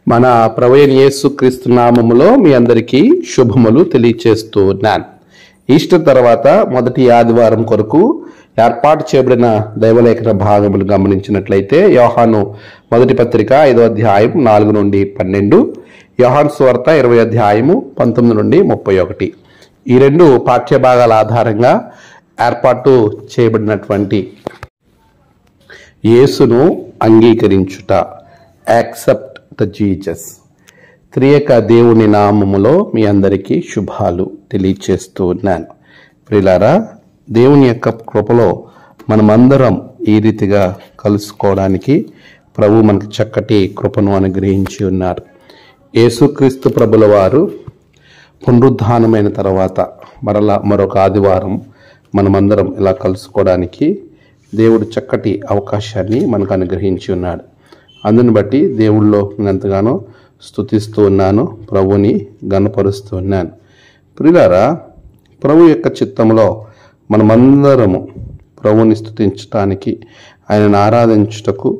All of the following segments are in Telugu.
మన ప్రభువైన యేసుక్రీస్తు నామములో మీ అందరికీ శుభములు తెలియచేస్తూ ఉన్నాను. ఈస్టర్ తర్వాత మొదటి ఆదివారం కొరకు ఏర్పాటు చేయబడిన దైవలేఖన భాగములు గమనించినట్లయితే యోహాను మొదటి పత్రిక 5వ అధ్యాయం 4 నుండి 12, యోహాను సువార్త 20వ అధ్యాయము 19 నుండి 31. ఈ రెండు పాఠ్య భాగాల ఆధారంగా ఏర్పాటు చేయబడినటువంటి యేసును అంగీకరించుట, యాక్సెప్ట్ ద జీసస్. త్రియక దేవుని నామములో మీ అందరికీ శుభాలు తెలియచేస్తూ ఉన్నాను. ప్రియులారా, దేవుని యొక్క కృపలో మనమందరం ఈ రీతిగా కలుసుకోవడానికి ప్రభు మనకు చక్కటి కృపను అనుగ్రహించి ఉన్నారు. యేసుక్రీస్తు ప్రభుల వారు పునరుద్ధానమైన తర్వాత మరొక ఆదివారం మనమందరం ఇలా కలుసుకోవడానికి దేవుడు చక్కటి అవకాశాన్ని మనకు అనుగ్రహించి ఉన్నాడు. అందుని బట్టి దేవుళ్ళో ఎంతగానో స్తుతిస్తూ ఉన్నాను, ప్రభుని గణపరుస్తూ ఉన్నాను. ప్రియులారా, ప్రభు యొక్క చిత్తంలో మనమందరము ప్రభుని స్తుతించటానికి, ఆయనను ఆరాధించుటకు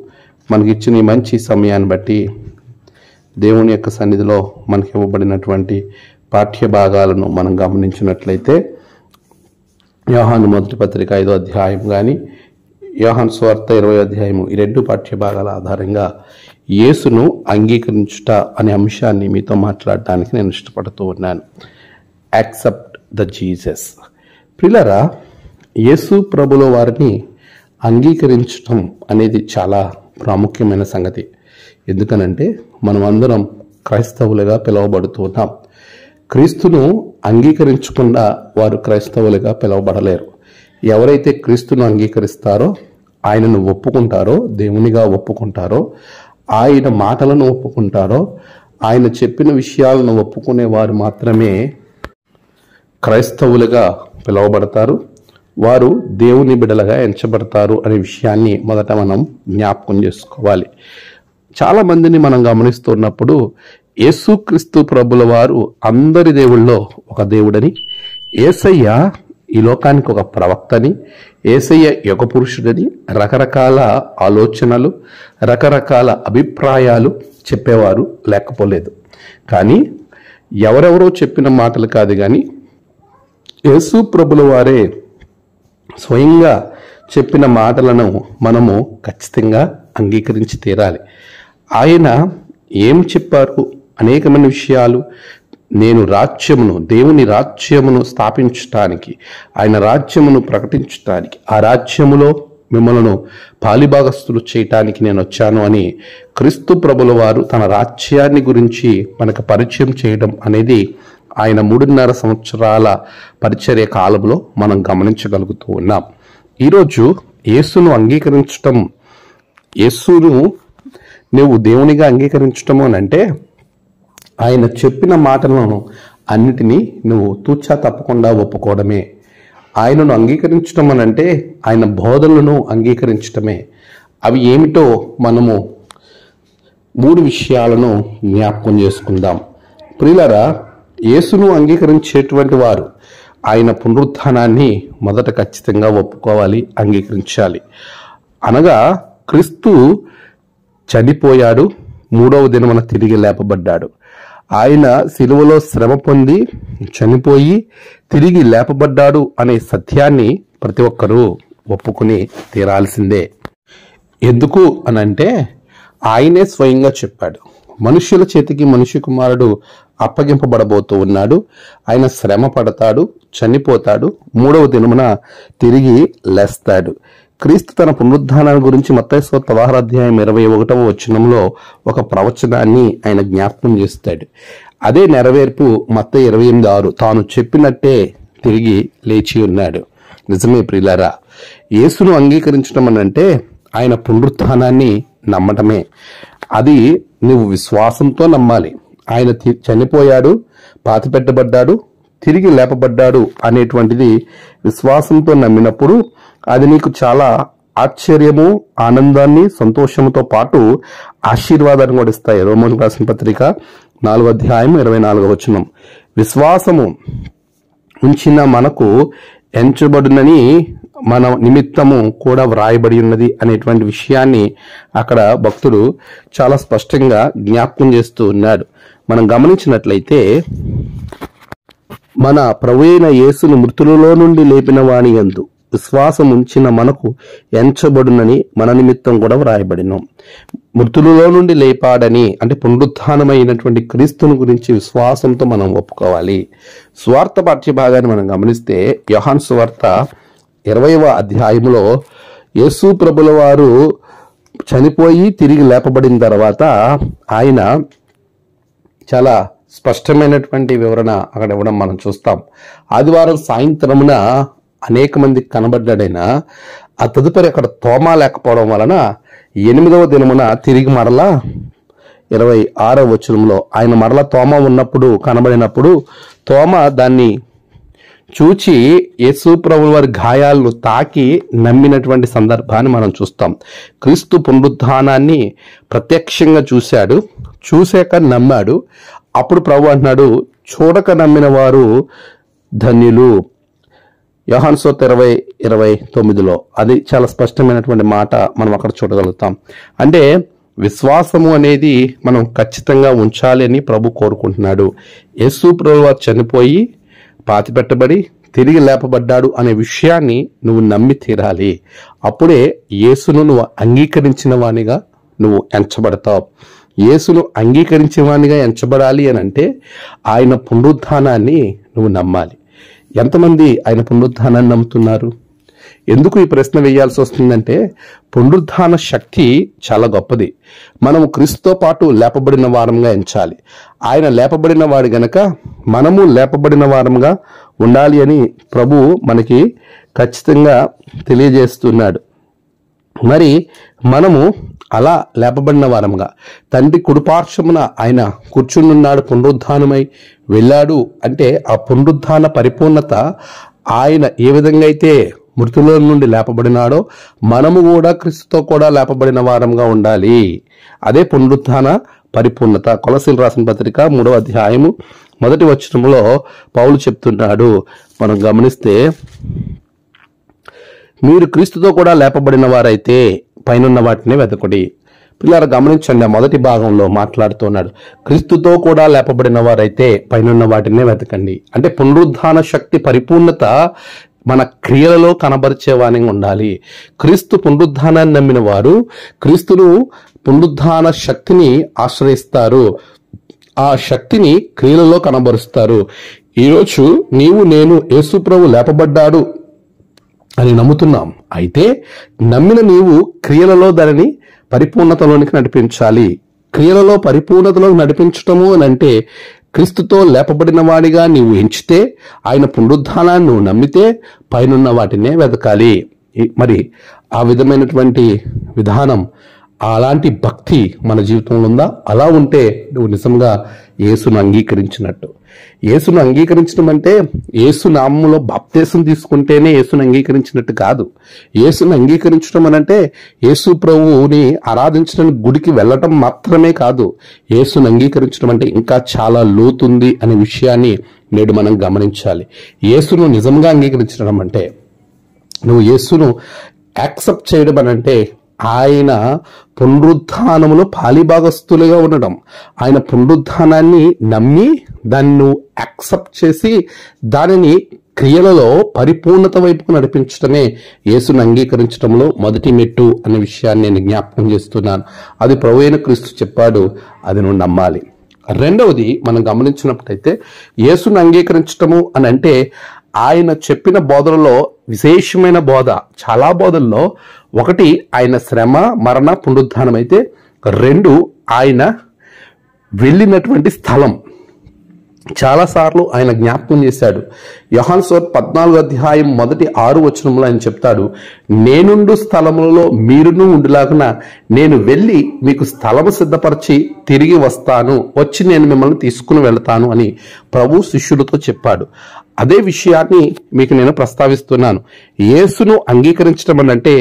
మనకిచ్చిన ఈ మంచి సమయాన్ని బట్టి దేవుని యొక్క సన్నిధిలో మనకి ఇవ్వబడినటువంటి పాఠ్య భాగాలను మనం గమనించినట్లయితే యోహాను మొదటి పత్రిక 5వ అధ్యాయం కానీ యోహాను సువార్త 20వ అధ్యాయము, ఈ రెండు పాఠ్య భాగాల ఆధారంగా యేసును అంగీకరించుట అనే అంశాన్ని మీతో మాట్లాడటానికి నేను ఇష్టపడుతూ ఉన్నాను. Accept the Jesus. ప్రియులారా, యేసు ప్రభుల వారిని అంగీకరించటం అనేది చాలా ప్రాముఖ్యమైన సంగతి. ఎందుకనంటే మనం అందరం క్రైస్తవులుగా పిలువబడుతూ ఉన్నాం. క్రీస్తును అంగీకరించకుండా వారు క్రైస్తవులుగా పిలువబడలేరు. ఎవరైతే క్రీస్తును అంగీకరిస్తారో, ఆయనను ఒప్పుకుంటారో, దేవునిగా ఒప్పుకుంటారో, ఆయన మాటలను ఒప్పుకుంటారో, ఆయన చెప్పిన విషయాలను ఒప్పుకునే వారు మాత్రమే క్రైస్తవులుగా పిలువబడతారు. వారు దేవుని బిడ్డలుగా ఎంచబడతారు అనే విషయాన్ని మొదట మనం జ్ఞాపకం చేసుకోవాలి. చాలా మందిని మనం గమనిస్తున్నప్పుడు యేసుక్రీస్తు ప్రభుల వారు అందరి దేవుళ్ళో ఒక దేవుడని, యేసయ్య ఈ లోకానికి ఒక ప్రవక్తని, యేసయ్య యుగ పురుషుడని రకరకాల ఆలోచనలు, రకరకాల అభిప్రాయాలు చెప్పేవారు లేకపోలేదు. కానీ ఎవరెవరో చెప్పిన మాటలు కాదు, కానీ యేసు ప్రభుల వారే స్వయంగా చెప్పిన మాటలను మనము ఖచ్చితంగా అంగీకరించి తీరాలి. ఆయన ఏం చెప్పారు? అనేకమైన విషయాలు. నేను దేవుని రాజ్యమును స్థాపించటానికి, ఆయన రాజ్యమును ప్రకటించటానికి, ఆ రాజ్యములో మిమ్మల్ని పాలిభాగస్తులు చేయటానికి నేను వచ్చాను అని క్రీస్తు ప్రభుల వారు తన రాజ్యాన్ని గురించి మనకు పరిచయం చేయడం అనేది ఆయన 3.5 సంవత్సరాల పరిచర్య కాలంలో మనం గమనించగలుగుతూ ఉన్నాం. ఈరోజు యేసును అంగీకరించటం, యేసును నువ్వు దేవునిగా అంగీకరించటము అని అంటే ఆయన చెప్పిన మాటలను అన్నిటినీ నువ్వు తూచా తప్పకుండా ఒప్పుకోవడమే. ఆయనను అంగీకరించడం అని అంటే ఆయన బోధనలను అంగీకరించటమే. అవి ఏమిటో మనము 3 విషయాలను జ్ఞాపకం చేసుకుందాం. ప్రియులారా, యేసును అంగీకరించేటువంటి వారు ఆయన పునరుత్థానాన్ని మొదట ఖచ్చితంగా ఒప్పుకోవాలి, అంగీకరించాలి. అనగా క్రీస్తు చనిపోయాడు, 3వ దినమున తిరిగి లేపబడ్డాడు. ఆయన సిలువలో శ్రమ పొంది చనిపోయి తిరిగి లేపబడ్డాడు అనే సత్యాన్ని ప్రతి ఒక్కరూ ఒప్పుకుని తీరాల్సిందే. ఎందుకు అనంటే ఆయనే స్వయంగా చెప్పాడు, మనుష్యుల చేతికి మనిషి కుమారుడు అప్పగింపబడబోతూ ఉన్నాడు, ఆయన శ్రమ పడతాడు, చనిపోతాడు, 3వ దినమున తిరిగి లేస్తాడు. క్రీస్తు తన పునరుద్ధానాన్ని గురించి మత్తయి సువార్త 16వ అధ్యాయం 21వ వచనంలో ఒక ప్రవచనాన్ని ఆయన జ్ఞాపకం చేస్తాడు. అదే నెరవేర్పు మత్తయి 28:6, తాను చెప్పినట్టే తిరిగి లేచి ఉన్నాడు. నిజమే ప్రియులారా, యేసును అంగీకరించడం అనంటే ఆయన పునరుత్థానాన్ని నమ్మటమే. అది నువ్వు విశ్వాసంతో నమ్మాలి. ఆయన చనిపోయాడు, పాతిపెట్టబడ్డాడు, తిరిగి లేపబడ్డాడు అనేటువంటిది విశ్వాసంతో నమ్మినప్పుడు అది నీకు చాలా ఆశ్చర్యము, ఆనందాన్ని, సంతోషముతో పాటు ఆశీర్వాదాన్ని కూడా ఇస్తాయి. రోమన్ రాసిన పత్రిక 4వ అధ్యాయం 24వ వచనం, విశ్వాసము ఉంచిన మనకు ఎంచబడునని మన నిమిత్తము కూడా వ్రాయబడి ఉన్నది అనేటువంటి విషయాన్ని అక్కడ భక్తుడు చాలా స్పష్టంగా జ్ఞాపకం చేస్తూ ఉన్నాడు. మనం గమనించినట్లయితే మన ప్రభువైన యేసును మృతులలో నుండి లేపిన వాని యందు విశ్వాసం ఉంచిన మనకు ఎంచబడునని మన నిమిత్తం కూడా వ్రాయబడిను. మృతులలో నుండి లేపాడని అంటే పునరుత్థానమైనటువంటి క్రీస్తుని గురించి విశ్వాసంతో మనం ఒప్పుకోవాలి. స్వార్థ పాఠ్య భాగాన్ని మనం గమనిస్తే యోహాను సువార్త 20వ అధ్యాయంలో యేసు ప్రభుల వారు చనిపోయి తిరిగి లేపబడిన తర్వాత ఆయన చాలా స్పష్టమైనటువంటి వివరణ అక్కడ ఇవ్వడం మనం చూస్తాం. ఆదివారం సాయంత్రమున అనేక మందికి కనబడ్డాడైనా ఆ తదుపరి అక్కడ తోమా లేకపోవడం వలన 8వ దినమున తిరిగి మరలా 26వ వచనంలో ఆయన మరలా తోమా ఉన్నప్పుడు కనబడినప్పుడు తోమా దాన్ని చూచి యేసు ప్రభువు వారి గాయాలను తాకి నమ్మినటువంటి సందర్భాన్ని మనం చూస్తాం. క్రీస్తు పునరుద్ధానాన్ని ప్రత్యక్షంగా చూశాడు, చూశాక నమ్మాడు. అప్పుడు ప్రభు అంటున్నాడు, చూడక నమ్మిన వారు ధన్యులు. యోహాను సువార్త 20:29 అది చాలా స్పష్టమైనటువంటి మాట మనం అక్కడ చూడగలుగుతాం. అంటే విశ్వాసము అనేది మనం ఖచ్చితంగా ఉంచాలి అని ప్రభు కోరుకుంటున్నాడు. యేసు ప్రభువు వారు చనిపోయి పాతిపెట్టబడి తిరిగి లేపబడ్డాడు అనే విషయాన్ని నువ్వు నమ్మి తీరాలి. అప్పుడే యేసును నువ్వు అంగీకరించిన వానిగా నువ్వు ఎంచబడతావు. యేసును అంగీకరించిన వానిగా ఎంచబడాలి అని అంటే ఆయన పునరుద్ధానాన్ని నువ్వు నమ్మాలి. ఎంతమంది ఆయన పునరుద్ధానాన్ని నమ్ముతున్నారు? ఎందుకు ఈ ప్రశ్న వేయాల్సి వస్తుందంటే పునరుద్ధాన శక్తి చాలా గొప్పది. మనము క్రీస్తుతో పాటు లేపబడిన వారంగా ఎంచాలి. ఆయన లేపబడిన వాడు గనక మనము లేపబడిన వారంగా ఉండాలి అని ప్రభు మనకి ఖచ్చితంగా తెలియజేస్తున్నాడు. మరి మనము అలా లేపబడిన వారముగా తండ్రి కుడిపార్శ్వమున ఆయన కూర్చునున్నాడు, పునరుద్ధానమై వెళ్ళాడు అంటే ఆ పునరుద్ధాన పరిపూర్ణత ఆయన ఏ విధంగా అయితే మృతుల నుండి లేపబడినాడో మనము కూడా క్రీస్తుతో కూడా లేపబడిన వారంగా ఉండాలి. అదే పునరుత్థాన పరిపూర్ణత. కొలసీలు రాసిన పత్రిక 3వ అధ్యాయము 1వ వచనంలో పౌలు చెప్తున్నాడు. మనం గమనిస్తే, మీరు క్రీస్తుతో కూడా లేపబడిన వారైతే పైనున్న వాటిని వెతకుడి. పిల్లలు గమనించండి, ఆ మొదటి భాగంలో మాట్లాడుతున్నాడు, క్రీస్తుతో కూడా లేపబడిన వారైతే పైనున్న వాటినే వెతకండి. అంటే పునరుద్ధాన శక్తి పరిపూర్ణత మన క్రియలలో కనబరిచేవాని ఉండాలి. క్రీస్తు పునరుద్ధానాన్ని నమ్మిన వారు క్రీస్తును పునరుద్ధాన శక్తిని ఆశ్రయిస్తారు, ఆ శక్తిని క్రియలలో కనబరుస్తారు. ఈరోజు నీవు నేను యేసు ప్రభు లేపబడ్డాడు అని నమ్ముతున్నాం. అయితే నమ్మిన నీవు క్రియలలో దానిని పరిపూర్ణతలోనికి నడిపించాలి. క్రియలలో పరిపూర్ణతలోకి నడిపించటము అని అంటే క్రీస్తుతో లేపబడిన వాడిగా నీవు ఎంచితే, ఆయన పునరుద్ధానాన్ని నువ్వు నమ్మితే పైనున్న వాటినే వెతకాలి. మరి ఆ విధమైనటువంటి విధానం, అలాంటి భక్తి మన జీవితంలో ఉందా? అలా ఉంటే నువ్వు నిజంగా యేసును అంగీకరించినట్టు. యేసును అంగీకరించడం అంటే యేసు నామములో బాప్తీసం తీసుకుంటేనే యేసును అంగీకరించినట్టు కాదు. యేసును అంగీకరించడం అనంటే యేసు ప్రభువుని ఆరాధించడానికి గుడికి వెళ్ళటం మాత్రమే కాదు. యేసును అంగీకరించడం అంటే ఇంకా చాలా లోతుంది అనే విషయాన్ని నేడు మనం గమనించాలి. యేసును నిజంగా అంగీకరించడం అంటే, నువ్వు యేసును యాక్సెప్ట్ చేయడం అనంటే ఆయన పునరుద్ధానములో పాలిభాగస్తులుగా ఉండడం, ఆయన పునరుద్ధానాన్ని నమ్మి దాన్ని నువ్వు యాక్సెప్ట్ చేసి దానిని క్రియలలో పరిపూర్ణత వైపుకు నడిపించడమే యేసును అంగీకరించడంలో మొదటి మెట్టు అనే విషయాన్ని నేను జ్ఞాపకం చేస్తున్నాను. అది ప్రభువైన క్రీస్తు చెప్పాడు, అది నువ్వు నమ్మాలి. రెండవది మనం గమనించినప్పుడైతే యేసును అంగీకరించటము అని అంటే ఆయన చెప్పిన బోధనలో విశేషమైన బోధ, చాలా బోధల్లో ఒకటి ఆయన శ్రమ, మరణ, పునరుద్ధానం అయితే, 2 ఆయన వెళ్ళినటువంటి స్థలం. చాలాసార్లు ఆయన జ్ఞాపకం చేశాడు. యోహాను సువార్త 14వ అధ్యాయం 1-6 వచనంలో ఆయన చెప్తాడు, నేనుండు స్థలములలో మీరును ఉండులాగున నేను వెళ్ళి మీకు స్థలము సిద్ధపరిచి తిరిగి వస్తాను, వచ్చి నేను మిమ్మల్ని తీసుకుని వెళ్తాను అని ప్రభు శిష్యులతో చెప్పాడు. అదే విషయాన్ని మీకు నేను ప్రస్తావిస్తున్నాను. యేసును అంగీకరించడం అంటే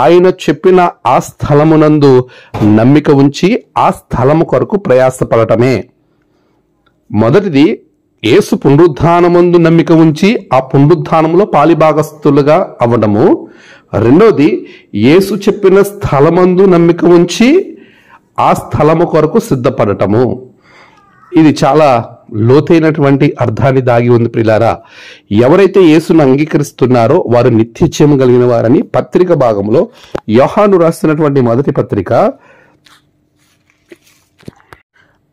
ఆయన చెప్పిన ఆ స్థలమునందు నమ్మిక ఉంచి ఆ స్థలము కొరకు ప్రయాసపడటమే. మొదటిది యేసు పునరుద్ధానమందు నమ్మిక ఉంచి ఆ పునరుద్ధానంలో పాలిభాగస్తులుగా అవ్వడము. రెండోది, యేసు చెప్పిన స్థలమందు నమ్మిక ఉంచి ఆ స్థలము కొరకు సిద్ధపడటము. ఇది చాలా లోతైనటువంటి అర్థాన్ని దాగి ఉంది ప్రియులారా. ఎవరైతే యేసును అంగీకరిస్తున్నారో వారు నిత్య జీవం కలిగిన వారని పత్రిక భాగంలో యోహాను రాస్తున్నటువంటి మొదటి పత్రిక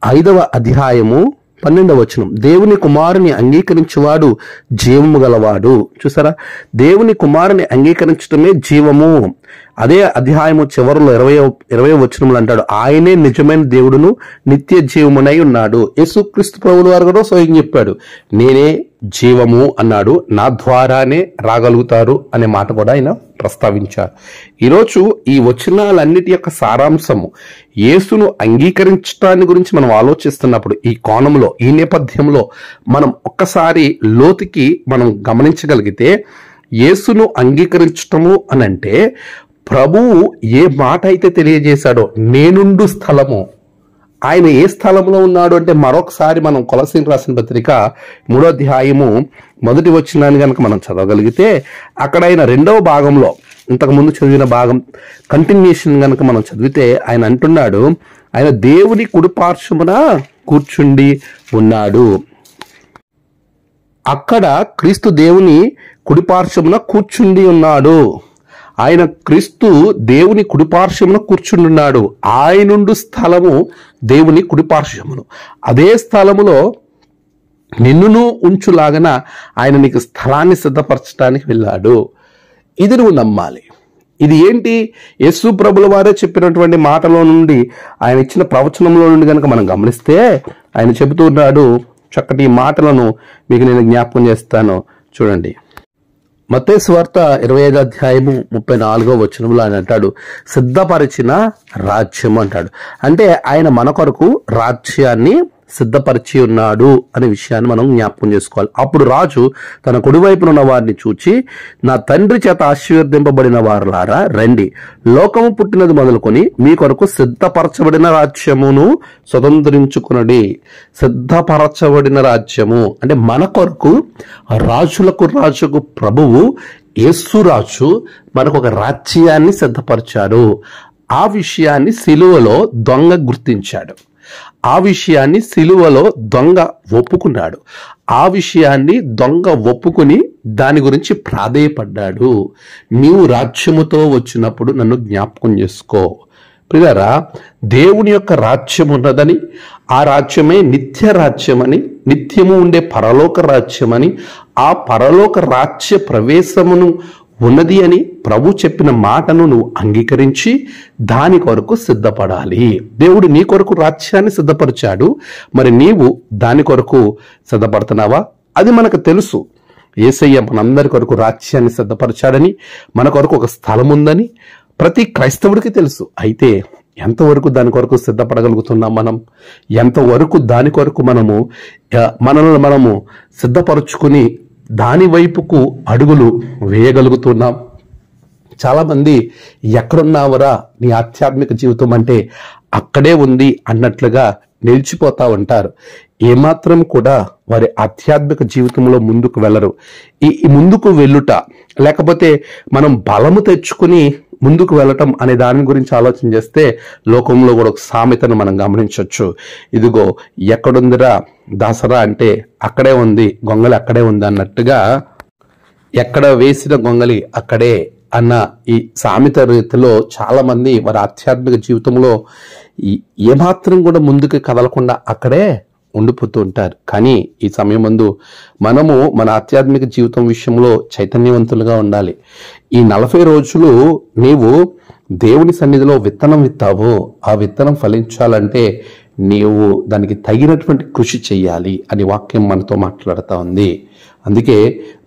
5వ అధ్యాయము 12వ వచనం, దేవుని కుమారుని అంగీకరించేవాడు జీవము గలవాడు. చూసారా, దేవుని కుమారుని అంగీకరించడమే జీవము. అదే అధ్యాయము చివరిలో 20వ వచనంలో అంటాడు, ఆయనే నిజమైన దేవుడును నిత్య జీవమునై ఉన్నాడు. యేసుక్రీస్తు ప్రభువు వారు కూడా స్వయం చెప్పాడు, నేనే జీవము అన్నాడు, నా ద్వారానే రాగలుగుతారు అనే మాట కూడా ఆయన ప్రస్తావించారు. ఈరోజు ఈ వచనాలన్నిటి యొక్క సారాంశము యేసును అంగీకరించడాన్ని గురించి మనం ఆలోచిస్తున్నప్పుడు ఈ కోణంలో, ఈ నేపథ్యంలో మనం ఒక్కసారి లోతుకి మనం గమనించగలిగితే, యేసును అంగీకరించటము అనంటే ప్రభువు ఏ మాట అయితే తెలియజేశాడో, నేనుండు స్థలము, ఆయన ఏ స్థలంలో ఉన్నాడు అంటే మరొకసారి మనం కొలసీలు రాసిన పత్రిక 3వ అధ్యాయము 1వ వచనాన్ని కనుక మనం చదవగలిగితే అక్కడ ఆయన 2వ భాగంలో ఇంతకుముందు చదివిన భాగం కంటిన్యూషన్ కనుక మనం చదివితే ఆయన అంటున్నాడు, ఆయన దేవుని కుడిపార్శ్వమున కూర్చుండి ఉన్నాడు. అక్కడ క్రీస్తు దేవుని కుడిపార్శ్వమున కూర్చుండి ఉన్నాడు. ఆయన క్రీస్తు దేవుని కుడిపార్శ్వమున కూర్చుండున్నాడు. ఆయనుండు స్థలము దేవుని కుడిపార్శ్వమును. అదే స్థలములో నిన్నును ఉంచులాగన ఆయన నీకు స్థలాన్ని సిద్ధపరచడానికి వెళ్ళాడు. ఇది నువ్వు నమ్మాలి. ఇది ఏంటి? యేసు ప్రభుల వారే చెప్పినటువంటి మాటలో నుండి, ఆయన ఇచ్చిన ప్రవచనంలో నుండి కనుక మనం గమనిస్తే ఆయన చెబుతున్నాడు. చక్కటి మాటలను మీకు నేను జ్ఞాపకం చేస్తాను. చూడండి, మత్తయి సువార్త 25వ అధ్యాయము 34వ వచనంలో ఆయన అంటాడు, సిద్ధపరిచిన రాజ్యం అంటాడు. అంటే ఆయన మన కొరకు రాజ్యాన్ని సిద్ధపరిచి ఉన్నాడు అనే విషయాన్ని మనం జ్ఞాపకం చేసుకోవాలి. అప్పుడు రాజు తన కుడివైపున ఉన్న వారిని చూచి, నా తండ్రి చేత ఆశీర్వదింపబడిన వారులారా రండి, లోకము పుట్టినది మొదలుకొని మీ కొరకు సిద్ధపరచబడిన రాజ్యమును స్వతంత్రించుకునడి. సిద్ధపరచబడిన రాజ్యము అంటే మన కొరకు రాజులకు రాజుకు ప్రభువు యేసు రాజు మనకు ఒక రాజ్యాన్ని సిద్ధపరిచాడు. ఆ విషయాన్ని సిలువలో దొంగ గుర్తించాడు. ఆ విషయాన్ని సిలువలో దొంగ ఒప్పుకున్నాడు. ఆ విషయాన్ని దొంగ ఒప్పుకుని దాని గురించి ప్రాధేయపడ్డాడు. నీవు రాజ్యముతో వచ్చినప్పుడు నన్ను జ్ఞాపకం చేసుకో. ప్రియులారా, దేవుని యొక్క రాజ్యం ఉన్నదని, ఆ రాజ్యమే నిత్య రాజ్యమని, నిత్యము ఉండే పరలోక రాజ్యమని, ఆ పరలోక రాజ్య ప్రవేశమును ఉన్నది అని ప్రభు చెప్పిన మాటను నువ్వు అంగీకరించి దాని కొరకు సిద్ధపడాలి. దేవుడు నీ కొరకు రాజ్యాన్ని సిద్ధపరిచాడు. మరి నీవు దాని కొరకు సిద్ధపడుతున్నావా? అది మనకు తెలుసు. యేసయ్య మనందరి కొరకు రాజ్యాన్ని సిద్ధపరిచాడని, మన కొరకు ఒక స్థలం ఉందని ప్రతి క్రైస్తవుడికి తెలుసు. అయితే ఎంతవరకు దాని కొరకు సిద్ధపడగలుగుతున్నాం మనం? ఎంతవరకు దాని కొరకు మనల్ని మనము సిద్ధపరుచుకుని దాని వైపుకు అడుగులు వేయగలుగుతున్నాం? చాలామంది ఎక్కడున్నావరా నీ ఆధ్యాత్మిక జీవితం అంటే అక్కడే ఉంది అన్నట్లుగా నిలిచిపోతా ఉంటారు. ఏమాత్రం కూడా వారి ఆధ్యాత్మిక జీవితంలో ముందుకు వెళ్ళరు. ఈ ముందుకు వెళ్ళుట, లేకపోతే మనం బలము తెచ్చుకుని ముందుకు వెళ్ళటం అనే దాని గురించి ఆలోచన చేస్తే లోకంలో కూడా ఒక సామెతను మనం గమనించవచ్చు. ఇదిగో ఎక్కడుందిరా దసరా అంటే అక్కడే ఉంది, గొంగలి అక్కడే ఉంది అన్నట్టుగా, ఎక్కడ వేసిన గొంగలి అక్కడే అన్న ఈ సామెత రీతిలో చాలా మంది వారి ఆధ్యాత్మిక జీవితంలో ఏమాత్రం కూడా ముందుకు కదలకుండా అక్కడే ఉండిపోతూ ఉంటారు. కానీ ఈ సమయం ముందు మనము మన ఆధ్యాత్మిక జీవితం విషయంలో చైతన్యవంతులుగా ఉండాలి. ఈ 40 రోజులు నీవు దేవుని సన్నిధిలో విత్తనం విత్తావు. ఆ విత్తనం ఫలించాలంటే నీవు దానికి తగినటువంటి కృషి చెయ్యాలి అని వాక్యం మనతో మాట్లాడుతూ ఉంది. అందుకే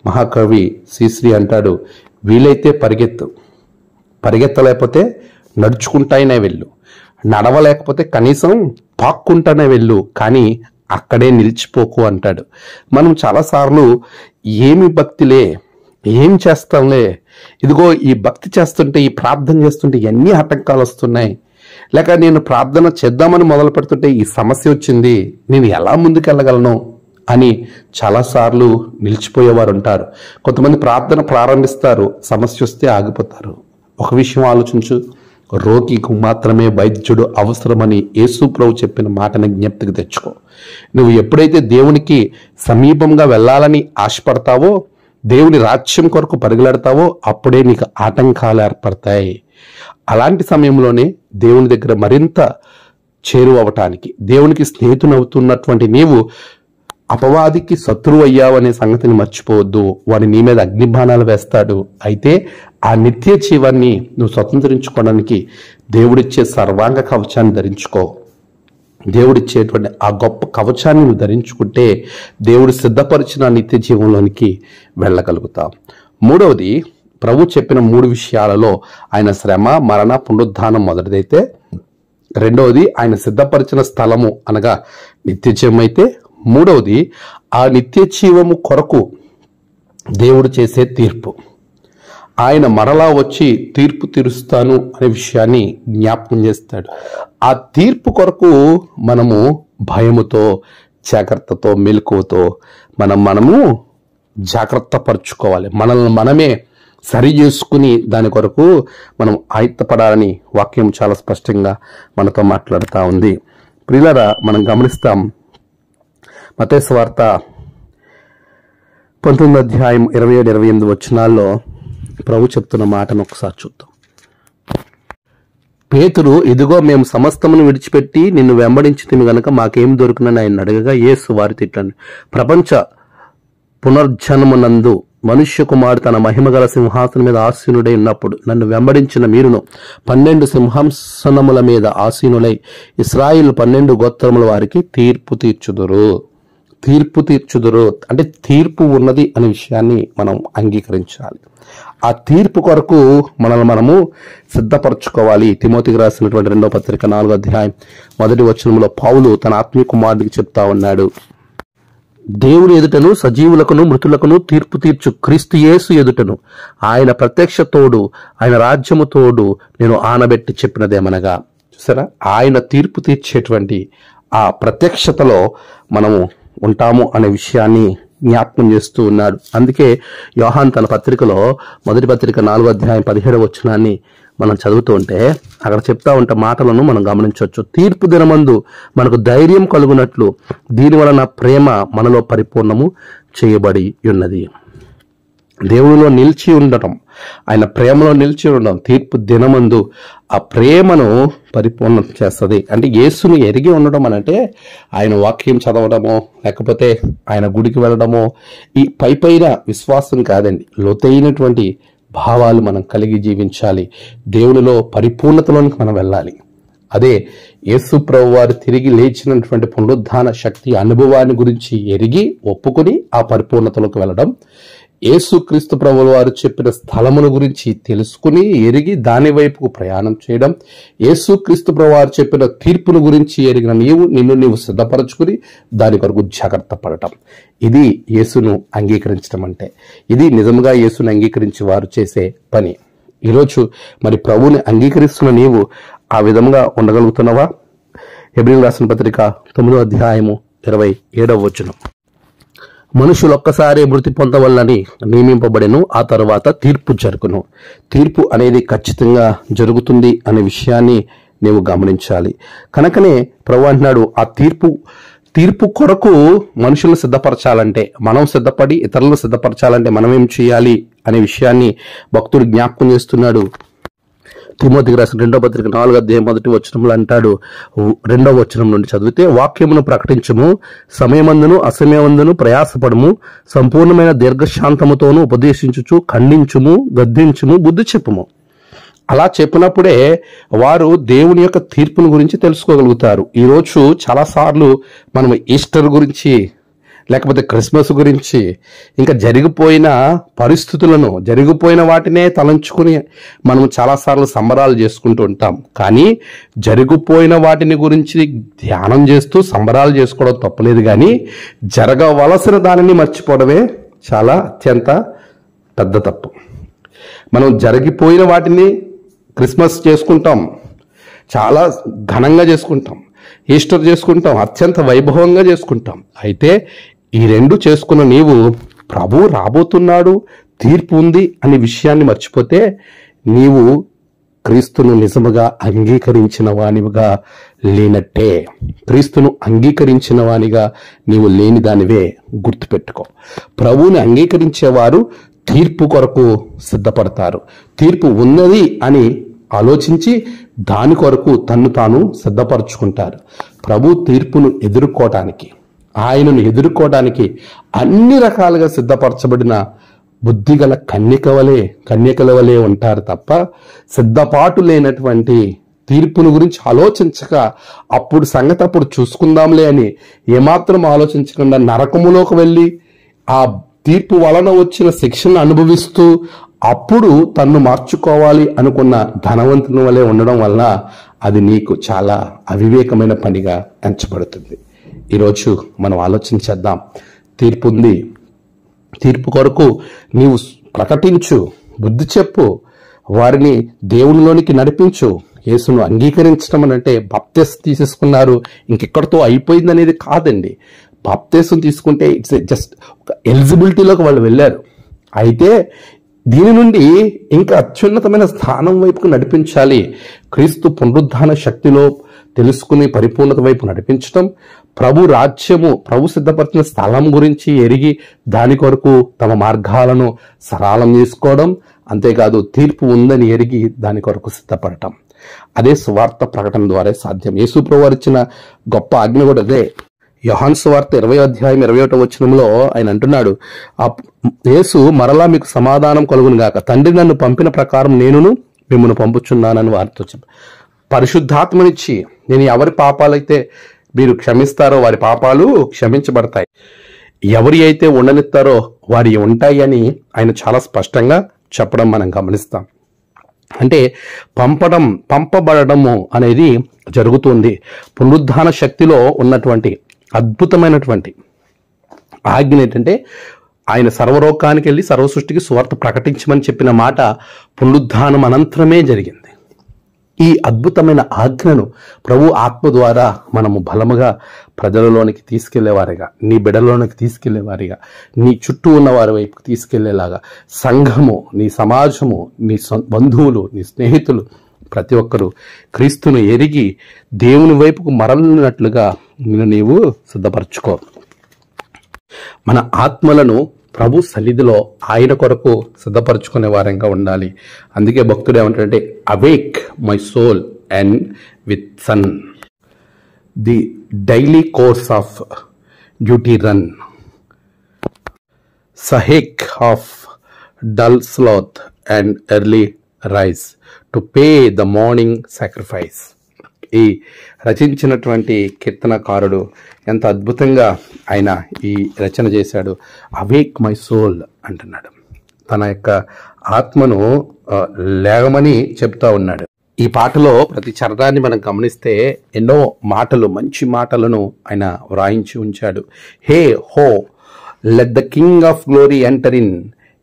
మహాకవి శ్రీశ్రీ అంటాడు, వీలైతే పరిగెత్తలేకపోతే నడుచుకుంటానే వెళ్ళు, నడవలేకపోతే కనీసం పాక్కుంటానే వెళ్ళు, కానీ అక్కడే నిలిచిపోకు అంటాడు. మనం చాలాసార్లు ఏమి భక్తిలే, ఏం చేస్తాంలే, ఇదిగో ఈ భక్తి చేస్తుంటే, ఈ ప్రార్థన చేస్తుంటే ఎన్ని ఆటంకాలు వస్తున్నాయి, లేక నేను ప్రార్థన చేద్దామని మొదలు పెడుతుంటే ఈ సమస్య వచ్చింది, నేను ఎలా ముందుకెళ్ళగలను అని చాలాసార్లు నిలిచిపోయేవారు ఉంటారు. కొంతమంది ప్రార్థన ప్రారంభిస్తారు, సమస్య వస్తే ఆగిపోతారు. ఒక విషయం ఆలోచించు, రోగికి మాత్రమే వైద్యుడు అవసరమని యేసు ప్రభు చెప్పిన మాటని జ్ఞప్తికి తెచ్చుకో. నువ్వు ఎప్పుడైతే దేవునికి సమీపంగా వెళ్ళాలని ఆశపడతావో, దేవుని రాజ్యం కొరకు పరిగెడతావో, అప్పుడే నీకు ఆటంకాలు ఏర్పడతాయి. అలాంటి సమయంలోనే దేవుని దగ్గర మరింత చేరువవటానికి, దేవునికి స్నేహితునవుతున్నటువంటి నీవు అపవాదికి శత్రువు అయ్యావనే సంగతిని మర్చిపోవద్దు. వాడి నీ మీద అగ్నిబాణాలు వేస్తాడు. అయితే ఆ నిత్య జీవాన్ని నువ్వు స్వతంత్రించుకోవడానికి దేవుడిచ్చే సర్వాంగ కవచాన్ని ధరించుకో. దేవుడిచ్చేటువంటి ఆ గొప్ప కవచాన్ని నువ్వు ధరించుకుంటే దేవుడు సిద్ధపరిచిన నిత్య జీవంలోనికి వెళ్ళగలుగుతాం. మూడవది, ప్రభు చెప్పిన 3 విషయాలలో ఆయన శ్రమ, మరణ, పునరుద్ధానం మొదటిదైతే, రెండవది ఆయన సిద్ధపరిచిన స్థలము అనగా నిత్య జీవం అయితే, మూడవది ఆ నిత్య జీవము కొరకు దేవుడు చేసే తీర్పు. ఆయన మరలా వచ్చి తీర్పు తీరుస్తాను అనే విషయాన్ని జ్ఞాపకం చేస్తాడు. ఆ తీర్పు కొరకు మనము భయముతో, జాగ్రత్తతో, మెలకువతో మనము జాగ్రత్త పరుచుకోవాలి. మనల్ని మనమే సరి చేసుకుని దాని కొరకు మనం ఆయుత్తపడాలని వాక్యం చాలా స్పష్టంగా మనతో మాట్లాడుతూ ఉంది. ప్రియులారా, మనం గమనిస్తాం, మత్తయి సువార్త 19వ అధ్యాయం 27-28 వచనాల్లో ప్రభు చెప్తున్న మాటను ఒకసారి చూద్దాం. పేతురు, ఇదిగో మేము సమస్తమును విడిచిపెట్టి నిన్ను వెంబడించితిమి గనుక మాకేం దొరుకునని ఆయన అడగగా, యేసు వారితో ఇట్లని, ప్రపంచ పునర్జన్మనందు మనుష్య కుమారుడు తన మహిమగల సింహాసనం మీద ఆసీనుడై ఉన్నప్పుడు నన్ను వెంబడించిన మీరును 12 సింహాసనముల మీద ఆసీనులై ఇశ్రాయేలు 12 గోత్రముల వారికి తీర్పు తీర్చుదురు. తీర్పు తీర్చుదురు అంటే తీర్పు ఉన్నది అనే విషయాన్ని మనం అంగీకరించాలి. ఆ తీర్పు కొరకు మనల్ని మనము సిద్ధపరచుకోవాలి. తిమోతికి రాసినటువంటి 2వ పత్రిక 4వ అధ్యాయం 1వ వచనంలో పౌలు తన ఆత్మీయ కుమారుడికి చెప్తా ఉన్నాడు, దేవుని ఎదుటను సజీవులకును మృతులకును తీర్పు తీర్చు క్రీస్తు యేసు ఎదుటను ఆయన ప్రత్యక్ష తోడు, ఆయన రాజ్యము తోడు నేను ఆనబెట్టి చెప్పినదేమనగా. చూసారా, ఆయన తీర్పు తీర్చేటువంటి ఆ ప్రత్యక్షతలో మనము ఉంటాము అనే విషయాన్ని జ్ఞాపకం చేస్తూ ఉన్నాడు. అందుకే యోహాన్ తన పత్రికలో మొదటి పత్రిక 4వ అధ్యాయం 17వ వచనాన్ని మనం చదువుతూ ఉంటే అక్కడ చెప్తా ఉంటే మాటలను మనం గమనించవచ్చు. తీర్పు దినమందు మనకు ధైర్యం కలుగునట్లు దీని వలన ప్రేమ మనలో పరిపూర్ణము చేయబడి ఉన్నది. దేవునిలో నిలిచి ఉండటం, ఆయన ప్రేమలో నిలిచి ఉండడం తీర్పు దినమందు ఆ ప్రేమను పరిపూర్ణం చేస్తుంది. అంటే యేసుని ఎరిగి ఉండడం అనంటే ఆయన వాక్యం చదవడమో లేకపోతే ఆయన గుడికి వెళ్ళడమో ఈ పైపైన విశ్వాసం కాదండి. లోతైనటువంటి భావాలు మనం కలిగి జీవించాలి. దేవునిలో పరిపూర్ణతలోనికి మనం వెళ్ళాలి. అదే యేసు ప్రభు వారు తిరిగి లేచినటువంటి పునరుద్ధాన శక్తి అనుభవాన్ని గురించి ఎరిగి ఒప్పుకొని ఆ పరిపూర్ణతలోకి వెళ్ళడం, యేసు క్రీస్తు ప్రభుల వారు చెప్పిన స్థలముల గురించి తెలుసుకుని ఎరిగి దాని వైపుకు ప్రయాణం చేయడం, యేసు క్రీస్తు ప్రభు వారు చెప్పిన తీర్పును గురించి ఎరిగిన నిన్ను నీవు సిద్ధపరచుకుని దాని కొరకు జాగ్రత్త పడటం, ఇది యేసును అంగీకరించడం అంటే. ఇది నిజంగా యేసును అంగీకరించి వారు చేసే పని. ఈరోజు మరి ప్రభువుని అంగీకరిస్తున్న నీవు ఆ విధంగా ఉండగలుగుతున్నావా? హెబ్రీయులకు రాసిన పత్రిక 9వ అధ్యాయము 27వ వచనం, మనుషులు ఒక్కసారి మృతి పొందవల్లని నియమింపబడెను, ఆ తర్వాత తీర్పు జరుగును. తీర్పు అనేది ఖచ్చితంగా జరుగుతుంది అనే విషయాన్ని నీవు గమనించాలి. కనుకనే ప్రభు అంటున్నాడు, ఆ తీర్పు కొరకు మనుషులను సిద్ధపరచాలంటే, మనం సిద్ధపడి ఇతరులను సిద్ధపరచాలంటే మనం ఏం చేయాలి అనే విషయాన్ని భక్తుడు జ్ఞాపకం చేస్తున్నాడు. తిమోతికి రాసిన 2వ పత్రిక 4వ అధ్యాయం 1వ వచనంలో అంటాడు, 2వ వచనం నుండి చదివితే, వాక్యమును ప్రకటించము, సమయమందును అసమయమందును ప్రయాసపడము, సంపూర్ణమైన దీర్ఘశాంతముతోనూ ఉపదేశించుచు ఖండించుము, గద్దించుము, బుద్ధి చెప్పుము. అలా చెప్పినప్పుడే వారు దేవుని యొక్క తీర్పును గురించి తెలుసుకోగలుగుతారు. ఈరోజు చాలాసార్లు మనం ఈస్టర్ గురించి లేకపోతే క్రిస్మస్ గురించి ఇంకా జరిగిపోయిన పరిస్థితులను, జరిగిపోయిన వాటినే తలంచుకుని మనం చాలాసార్లు సంబరాలు చేసుకుంటూ ఉంటాం. కానీ జరిగిపోయిన వాటిని గురించి ధ్యానం చేస్తూ సంబరాలు చేసుకోవడం తప్పలేదు, కానీ జరగవలసిన దానిని మర్చిపోవడమే చాలా అత్యంత పెద్ద తప్పు. మనం జరిగిపోయిన వాటిని క్రిస్మస్ చేసుకుంటాం, చాలా ఘనంగా చేసుకుంటాం, ఈస్టర్ చేసుకుంటాం, అత్యంత వైభవంగా చేసుకుంటాం. అయితే ఈ రెండు చేసుకున్న నీవు ప్రభు రాబోతున్నాడు, తీర్పు ఉంది అనే విషయాన్ని మర్చిపోతే నీవు క్రీస్తును నిజముగా అంగీకరించిన వానివిగా లేనట్టే. క్రీస్తును అంగీకరించిన వానిగా నీవు లేని దానివే గుర్తుపెట్టుకో. ప్రభువుని అంగీకరించేవారు తీర్పు కొరకు సిద్ధపడతారు. తీర్పు ఉన్నది అని ఆలోచించి దాని కొరకు తన్ను తాను సిద్ధపరచుకుంటారు. ప్రభు తీర్పును ఎదుర్కోవటానికి, ఆయనను ఎదుర్కోవడానికి అన్ని రకాలుగా సిద్ధపరచబడిన బుద్ధిగల కన్యకల వలె ఉంటారు తప్ప సిద్ధపాటు లేనటువంటి తీర్పును గురించి ఆలోచించక అప్పుడు సంగతి అప్పుడు చూసుకుందాంలే అని ఏమాత్రం ఆలోచించకుండా నరకములోకి వెళ్ళి ఆ తీర్పు వలన వచ్చిన శిక్షను అనుభవిస్తూ అప్పుడు తన్ను మార్చుకోవాలి అనుకున్న ధనవంతుని వలె ఉండడం వల్ల అది నీకు చాలా అవివేకమైన పనిగా ఎంచబడుతుంది. ఈరోజు మనం ఆలోచించేద్దాం. తీర్పు ఉంది, తీర్పు కొరకు నీవు ప్రకటించు, బుద్ధి చెప్పు, వారిని దేవునిలోనికి నడిపించు. యేసును అంగీకరించడం అంటే బాప్తిసం తీసేసుకున్నారు ఇంకెక్కడితో అయిపోయింది అనేది కాదండి. బాప్తిసం తీసుకుంటే ఇట్స్ జస్ట్ ఒక ఎలిజిబిలిటీలోకి వాళ్ళు వెళ్ళారు. అయితే దీని నుండి ఇంకా అత్యున్నతమైన స్థానం వైపుకు నడిపించాలి. క్రీస్తు పునరుద్ధాన శక్తిలో తెలుసుకుని పరిపూర్ణత వైపు నడిపించడం, ప్రభు రాజ్యము, ప్రభు సిద్ధపరిచిన స్థలం గురించి ఎరిగి దాని కొరకు తమ మార్గాలను సరళం చేసుకోవడం, అంతేకాదు తీర్పు ఉందని ఎరిగి దాని కొరకు సిద్ధపడటం. అదే సువార్త ప్రకటన ద్వారా సాధ్యం. యేసు ప్రభువు వారు ఇచ్చిన గొప్ప ఆజ్ఞ కూడా అదే. యోహాను సువార్త 20:21 ఆయన అంటున్నాడు, యేసు మరలా మీకు సమాధానం కలుగును గాక, తండ్రి నన్ను పంపిన ప్రకారం నేనును మిమ్మల్ని పంపుచున్నానని వారితో పరిశుద్ధాత్మనిచ్చి నేను ఎవరి పాపాలైతే మీరు క్షమిస్తారో వారి పాపాలు క్షమించబడతాయి, ఎవరి అయితే ఉండనిస్తారో వారి ఉంటాయి అని ఆయన చాలా స్పష్టంగా చెప్పడం మనం గమనిస్తాం. అంటే పంపబడము అనేది జరుగుతుంది. పునరుద్ధాన శక్తిలో ఉన్నటువంటి అద్భుతమైనటువంటి ఆజ్ఞ ఏంటంటే ఆయన సర్వలోకానికి వెళ్ళి సర్వసృష్టికి సువార్త ప్రకటించమని చెప్పిన మాట పునరుద్ధానం అనంతరమే జరిగింది. ఈ అద్భుతమైన ఆజ్ఞను ప్రభు ఆత్మ ద్వారా మనము బలముగా ప్రజలలోనికి తీసుకెళ్లేవారిగా, నీ బిడ్డలోనికి తీసుకెళ్లేవారిగా, నీ చుట్టూ ఉన్న వారి వైపుకి తీసుకెళ్లేలాగా సంఘము, నీ సమాజము, నీ బంధువులు, నీ స్నేహితులు ప్రతి ఒక్కరూ క్రీస్తును ఎరిగి దేవుని వైపుకు మరలినట్లుగా నీవు సిద్ధపరచుకో. మన ఆత్మలను ప్రభు సన్నిధిలో ఆయన కొరకు సిద్ధపరచుకునే వారంగా ఉండాలి. అందుకే భక్తుడు ఏమంటాడంటే, awake my soul and with sun the daily course of duty run, shake off dull sloth and early rise to pay the morning sacrifice. ఈ రచించినటువంటి కీర్తనకారుడు ఎంత అద్భుతంగా ఆయన ఈ రచన చేశాడు. అవేక్ మై సోల్ అంటున్నాడు. తన యొక్క ఆత్మను లేగమని చెప్తా ఉన్నాడు. ఈ పాటలో ప్రతి చరణాన్ని మనం గమనిస్తే ఎన్నో మాటలు, మంచి మాటలను ఆయన వ్రాయించి ఉంచాడు. హే హో let the king of glory enter in,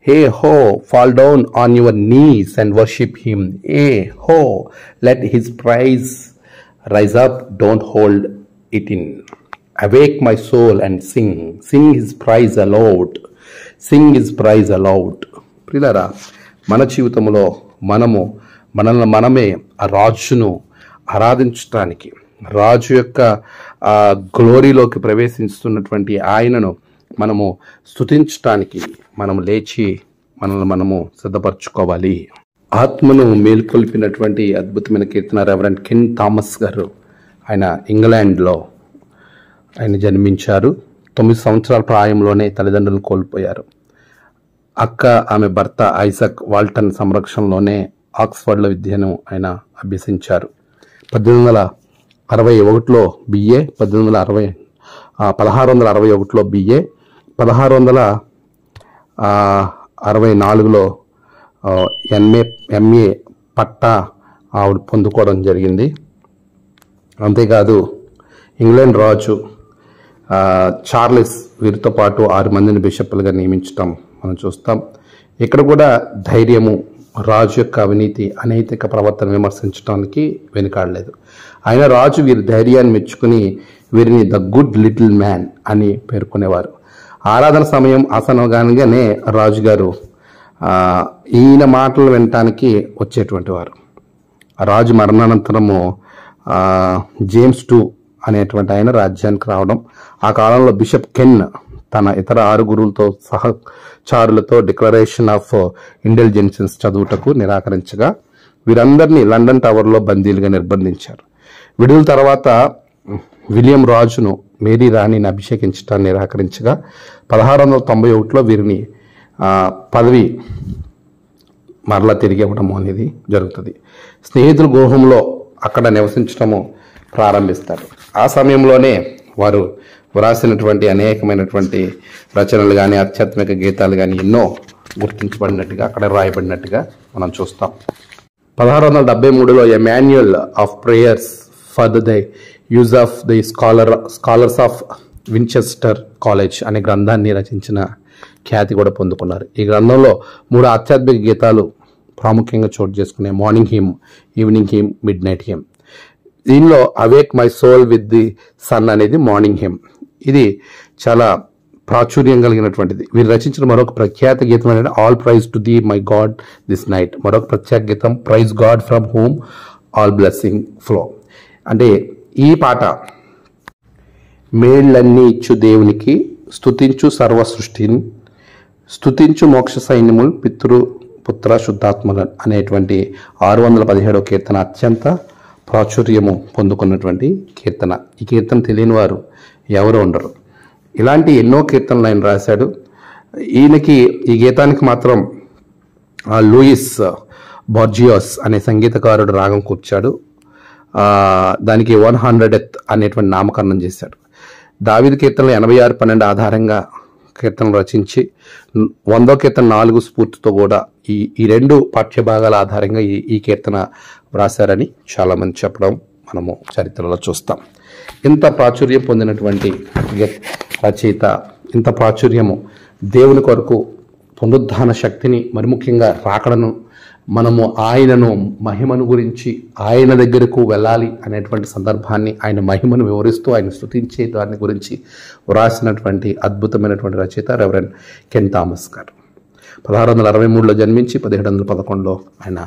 hey ho fall down on your knees and worship him, hey ho let his praise rise up, don't hold it in, awake my soul and sing his praise aloud, sing his praise aloud. ప్రియులారా, మన జీవితంలో మనల్ని మనమే ఆ రాజును ఆరాధించడానికి, రాజు యొక్క గ్లోరీలోకి ప్రవేశిస్తున్నటువంటి ఆయనను మనము స్తుతించటానికి మనము లేచి మనల్ని మనము సిద్ధపరచుకోవాలి. ఆత్మను మేల్కొల్పినటువంటి అద్భుతమైన కీర్తన రెవరెండ్ కెన్ థామస్ గారు. ఆయన ఇంగ్లాండ్లో ఆయన జన్మించారు. 9 సంవత్సరాల ప్రాయంలోనే తల్లిదండ్రులను కోల్పోయారు. అక్క, ఆమె భర్త ఐజాక్ వాల్టన్ సంరక్షణలోనే ఆక్స్ఫర్డ్లో విద్యను ఆయన అభ్యసించారు. 1861లో బిఏ, 1661లో బిఏ, 1664లో ఎంఏ పట్టా ఆవిడ పొందుకోవడం జరిగింది. అంతేకాదు ఇంగ్లాండ్ రాజు చార్లెస్ వీరితో పాటు 6 మందిని బిషప్లుగా నియమించడం మనం చూస్తాం. ఇక్కడ కూడా ధైర్యము, రాజు యొక్క అవినీతి, అనైతిక ప్రవర్తన విమర్శించడానికి వెనుకాడలేదు. ఆయన రాజు వీరి ధైర్యాన్ని మెచ్చుకుని వీరిని ద గుడ్ లిటిల్ మ్యాన్ అని పేర్కొనేవారు. ఆరాధన సమయం ఆసనగానే రాజుగారు ఈయన మాటలు వినటానికి వచ్చేటువంటి వారు. రాజు మరణానంతరము జేమ్స్ II అనేటువంటి ఆయన రాజ్యానికి రావడం, ఆ కాలంలో బిషప్ కెన్ తన ఇతర 6 గురువులతో సహచారులతో డిక్లరేషన్ ఆఫ్ ఇంటెలిజెన్సెస్ చదువుటకు నిరాకరించగా వీరందరినీ లండన్ టవర్లో బందీలుగా నిర్బంధించారు. విడుదల తర్వాత విలియం రాజును మేరీ రాణిని అభిషేకించడాన్ని నిరాకరించగా 1691లో వీరిని పదవి మరలా తిరిగి ఇవ్వడము అనేది జరుగుతుంది. స్నేహితుల గృహంలో అక్కడ నివసించడము ప్రారంభిస్తారు. ఆ సమయంలోనే వారు వ్రాసినటువంటి అనేకమైనటువంటి రచనలు కానీ ఆధ్యాత్మిక గీతాలు కానీ ఎన్నో గుర్తించబడినట్టుగా అక్కడ రాయబడినట్టుగా మనం చూస్తాం. 1673లో a manual of prayers for the use of the scholars of Winchester college అనే గ్రంథాన్ని రచించిన ఖ్యాతి కూడా పొందుకున్నారు. ఈ గ్రంథంలో 3 ఆధ్యాత్మిక గీతాలు ప్రాముఖ్యంగా చోటు చేసుకునే morning hymn, evening hymn, midnight hymn. దీనిలో awake my soul with the sun అనేది మార్నింగ్ హిమ్. ఇది చాలా ప్రాచుర్యం కలిగినటువంటిది. వీరు రచించిన మరొక ప్రఖ్యాత గీతం అనేది all praise to the my God this night. మరొక ప్రఖ్యాత గీతం praise God from whom all blessing flow. అంటే ఈ పాట మేళ్లన్నీ ఇచ్చు దేవునికి స్తుతించు సర్వ సృష్టిని స్తుతించు మోక్ష సైన్యములు పుత్ర శుద్ధాత్మల అనేటువంటి 617వ కీర్తన అత్యంత ప్రాచుర్యము పొందుకున్నటువంటి కీర్తన. ఈ కీర్తన తెలియని వారు ఎవరు ఉండరు. ఇలాంటి ఎన్నో కీర్తనలు ఆయన రాశాడు. ఈయనకి ఈ గీతానికి మాత్రం లూయిస్ బార్జియోస్ అనే సంగీతకారుడు రాగం కూర్చాడు. దానికి 100th అనేటువంటి నామకరణం చేశాడు. దావీదు కీర్తనలు 86:12 ఆధారంగా కీర్తనలు రచించి 100వ కీర్తన 4 స్ఫూర్తితో కూడా ఈ 2 పాఠ్య భాగాల ఆధారంగా ఈ కీర్తన వ్రాసారని చాలామంది చెప్పడం మనము చరిత్రలో చూస్తాం. ఇంత ప్రాచుర్యం పొందినటువంటి రచయిత, ఇంత ప్రాచుర్యము దేవుని కొరకు పునరుద్ధాన శక్తిని, మరి ముఖ్యంగా రాకడను, మనము ఆయనను మహిమను గురించి ఆయన దగ్గరకు వెళ్ళాలి అనేటువంటి సందర్భాన్ని, ఆయన మహిమను వివరిస్తూ ఆయన స్తుతించే దాని గురించి వ్రాసినటువంటి అద్భుతమైనటువంటి రచయిత రెవరెండ్ కెన్ థామస్ గారు. 1663లో జన్మించి 1711లో ఆయన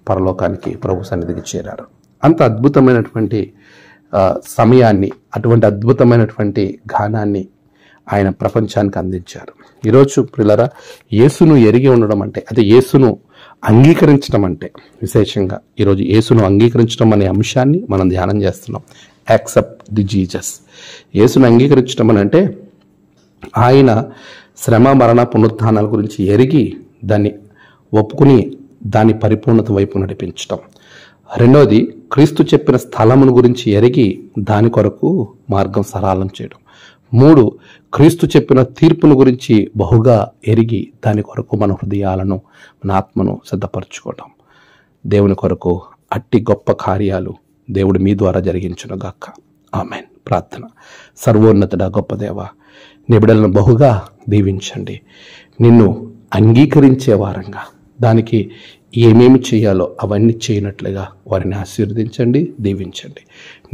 పరలోకానికి ప్రభు సన్నిధికి చేరారు. అంత అద్భుతమైనటువంటి సమయాన్ని, అటువంటి అద్భుతమైనటువంటి గానాన్ని ఆయన ప్రపంచానికి అందించారు. ఈరోజు ప్రియులారా, యేసును ఎరిగి ఉండడం అంటే, అదే యేసును అంగీకరించడం అంటే, విశేషంగా ఈరోజు యేసును అంగీకరించడం అనే అంశాన్ని మనం ధ్యానం చేస్తున్నాం. Accept the Jesus. యేసును అంగీకరించడం అని అంటే ఆయన శ్రమ, మరణ, పునరుత్థానాల గురించి ఎరిగి దాన్ని ఒప్పుకుని దాని పరిపూర్ణత వైపు నడిపించడం. రెండవది, క్రీస్తు చెప్పిన స్థలమును గురించి ఎరిగి దాని కొరకు మార్గం సరళం చేయడం. 3, క్రీస్తు చెప్పిన తీర్పును గురించి బహుగా ఎరిగి దాని కొరకు మన హృదయాలను, మన ఆత్మను సిద్ధపరచుకోవడం. దేవుని కొరకు అట్టి గొప్ప కార్యాలు దేవుడు మీ ద్వారా జరిగించునుగాక. ఆమెన్. ప్రార్థన. సర్వోన్నతుడ గొప్ప దేవ, నీ బిడ్డలను బహుగా దీవించండి. నిన్ను అంగీకరించే వారంగా, దానికి ఏమేమి చేయాలో అవన్నీ చేయనట్లుగా వారిని ఆశీర్వదించండి, దీవించండి.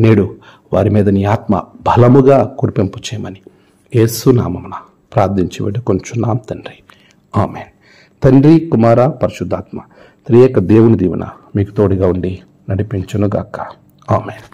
నేడు వారి మీద నీ ఆత్మ బలముగా కురిపింపు చేయమని యేసు నామమున ప్రార్థించి వేడుకొంచున్నాం తండ్రి. ఆమెన్. తండ్రి, కుమార, పరిశుద్ధాత్మ త్రియేక దేవుని దీవెన మీకు తోడుగా ఉండి నడిపించునుగాక. ఆమెన్.